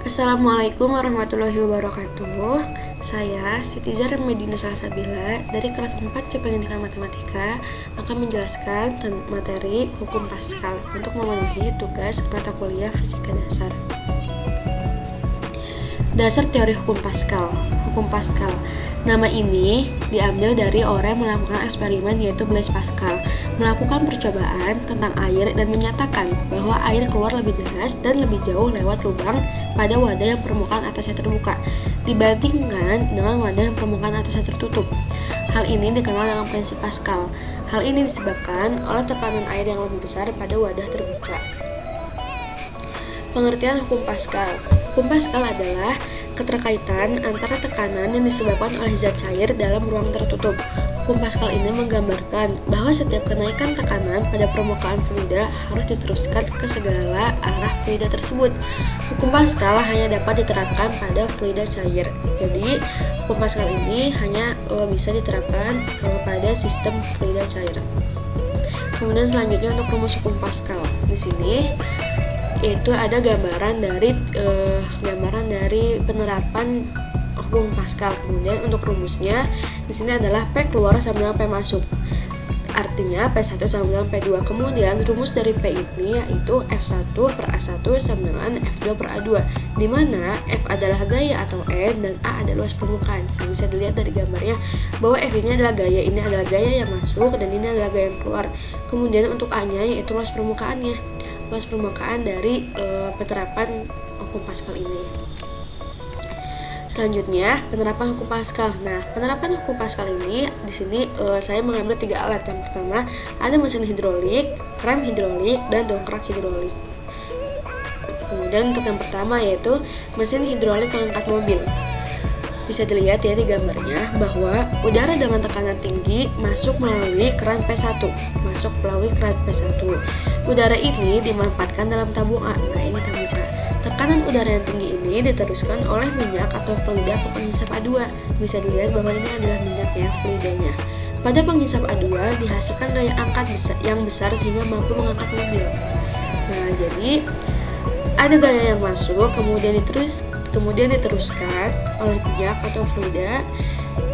Assalamualaikum warahmatullahi wabarakatuh. Saya Siti Zahra Medina Salsabila dari kelas 4 C Pendidikan Matematika akan menjelaskan materi hukum Pascal untuk memenuhi tugas mata kuliah Fisika Dasar. Dasar teori hukum Pascal. Hukum Pascal. Nama ini diambil dari orang yang melakukan eksperimen, yaitu Blaise Pascal, melakukan percobaan tentang air dan menyatakan bahwa air keluar lebih deras dan lebih jauh lewat lubang pada wadah yang permukaan atasnya terbuka dibandingkan dengan wadah yang permukaan atasnya tertutup. Hal ini dikenal dengan prinsip Pascal. Hal ini disebabkan oleh tekanan air yang lebih besar pada wadah terbuka. Pengertian hukum Pascal. Hukum Pascal adalah keterkaitan antara tekanan yang disebabkan oleh zat cair dalam ruang tertutup. Hukum Pascal ini menggambarkan bahwa setiap kenaikan tekanan pada permukaan fluida harus diteruskan ke segala arah fluida tersebut. Hukum Pascal hanya dapat diterapkan pada fluida cair. Jadi, hukum Pascal ini hanya bisa diterapkan pada sistem fluida cair. Kemudian selanjutnya untuk rumus hukum Pascal. Di sini itu ada gambaran dari penerapan hukum Pascal. Kemudian untuk rumusnya di sini adalah P keluar sama dengan P masuk. Artinya P1 sama dengan P2. Kemudian rumus dari P ini yaitu F1 per A1 sama dengan F2 per A2, di mana F adalah gaya atau N dan A adalah luas permukaan. Bisa dilihat dari gambarnya bahwa F ini adalah gaya, ini adalah gaya yang masuk dan ini adalah gaya yang keluar. Kemudian untuk A-nya yaitu luas permukaannya. Luas permukaan dari penerapan hukum Pascal ini. Selanjutnya, penerapan hukum Pascal. Nah, penerapan hukum Pascal ini di sini saya mengambil 3 alat. Yang pertama, ada mesin hidrolik, rem hidrolik, dan dongkrak hidrolik. Kemudian untuk yang pertama yaitu mesin hidrolik pengangkat mobil. Bisa dilihat ya di gambarnya bahwa udara dengan tekanan tinggi masuk melalui keran P1. Udara ini dimanfaatkan dalam tabung A. Nah, ini tabung A. Tekanan udara yang tinggi ini diteruskan oleh minyak atau fluida ke penghisap A2. Bisa dilihat bahwa ini adalah minyaknya, fluidanya. Pada penghisap A2 dihasilkan gaya angkat yang besar sehingga mampu mengangkat mobil. Nah, jadi ada gaya yang masuk, kemudian diteruskan oleh minyak atau fluida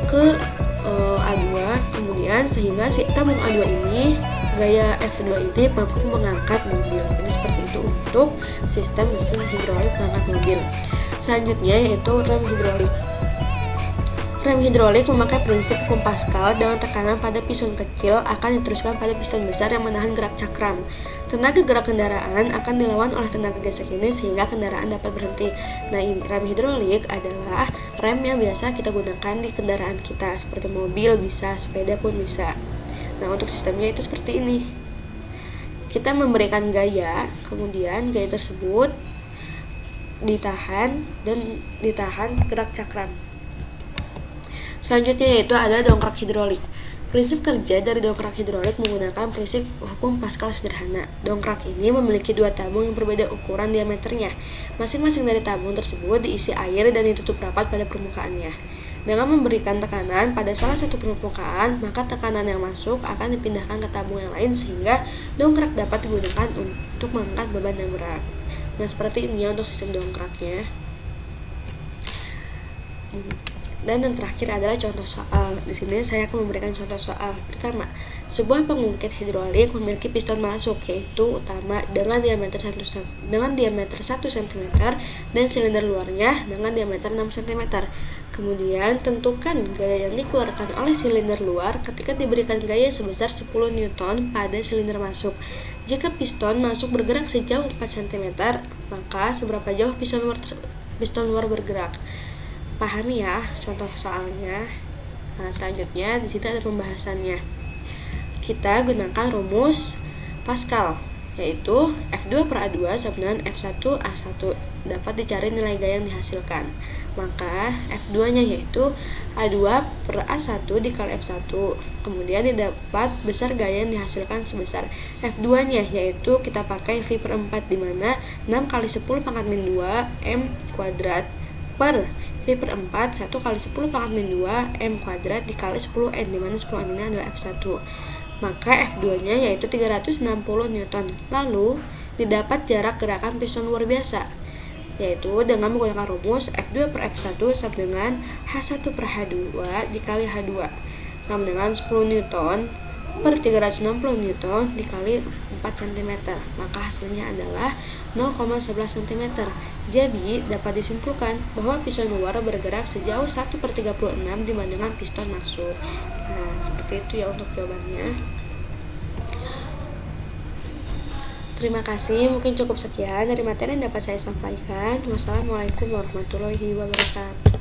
ke A2, kemudian sehingga si tabung A2 ini, gaya F2 ini mampu mengangkat mobil. Jadi seperti itu untuk sistem mesin hidrolik mengangkat mobil. Selanjutnya yaitu rem hidrolik. Rem hidrolik memakai prinsip hukum Pascal dengan tekanan pada piston kecil akan diteruskan pada piston besar yang menahan gerak cakram. Tenaga gerak kendaraan akan dilawan oleh tenaga gesek ini sehingga kendaraan dapat berhenti. Nah, rem hidrolik adalah rem yang biasa kita gunakan di kendaraan kita, seperti mobil bisa, sepeda pun bisa. Nah, untuk sistemnya itu seperti ini. Kita memberikan gaya, kemudian gaya tersebut ditahan gerak cakram. Selanjutnya yaitu ada dongkrak hidrolik. Prinsip kerja dari dongkrak hidrolik menggunakan prinsip hukum Pascal sederhana. Dongkrak ini memiliki 2 tabung yang berbeda ukuran diameternya. Masing-masing dari tabung tersebut diisi air dan ditutup rapat pada permukaannya. Dengan memberikan tekanan pada salah satu permukaan, maka tekanan yang masuk akan dipindahkan ke tabung yang lain sehingga dongkrak dapat digunakan untuk mengangkat beban yang berat. Nah, seperti ini ya untuk sistem dongkraknya. Dan yang terakhir adalah contoh soal. Di sini saya akan memberikan contoh soal. Pertama, sebuah pengungkit hidrolik memiliki piston masuk yaitu utama dengan diameter 1 cm dan silinder luarnya dengan diameter 6 cm. Kemudian tentukan gaya yang dikeluarkan oleh silinder luar ketika diberikan gaya sebesar 10 Newton pada silinder masuk. Jika piston masuk bergerak sejauh 4 cm, maka seberapa jauh piston luar bergerak? Pahami ya contoh soalnya. Nah, selanjutnya di situ ada pembahasannya. Kita gunakan rumus Pascal yaitu F2 per A2 sama dengan F1 A1. Dapat dicari nilai gaya yang dihasilkan. Maka F2-nya yaitu A2 per A1 dikali F1. Kemudian didapat besar gaya yang dihasilkan sebesar F2-nya yaitu kita pakai V per 4, di mana 6 kali 10 pangkat min 2 M kuadrat per V per 4 1 kali 10 pangkat min 2 M kuadrat dikali 10 N, di mana 10 N ini adalah F1. Maka F2 nya yaitu 360 Newton. Lalu didapat jarak gerakan piston luar biasa. yaitu dengan menggunakan rumus F2 per F1 sama dengan H1 per H2 dikali H2 sama dengan 10 Newton per 360 Newton dikali 4 cm, maka hasilnya adalah 0,11 cm. Jadi dapat disimpulkan bahwa piston luar bergerak sejauh 1/36 dibandingkan piston masuk. Nah, seperti itu ya untuk jawabannya. Terima kasih, mungkin cukup sekian dari materi yang dapat saya sampaikan. Wassalamualaikum warahmatullahi wabarakatuh.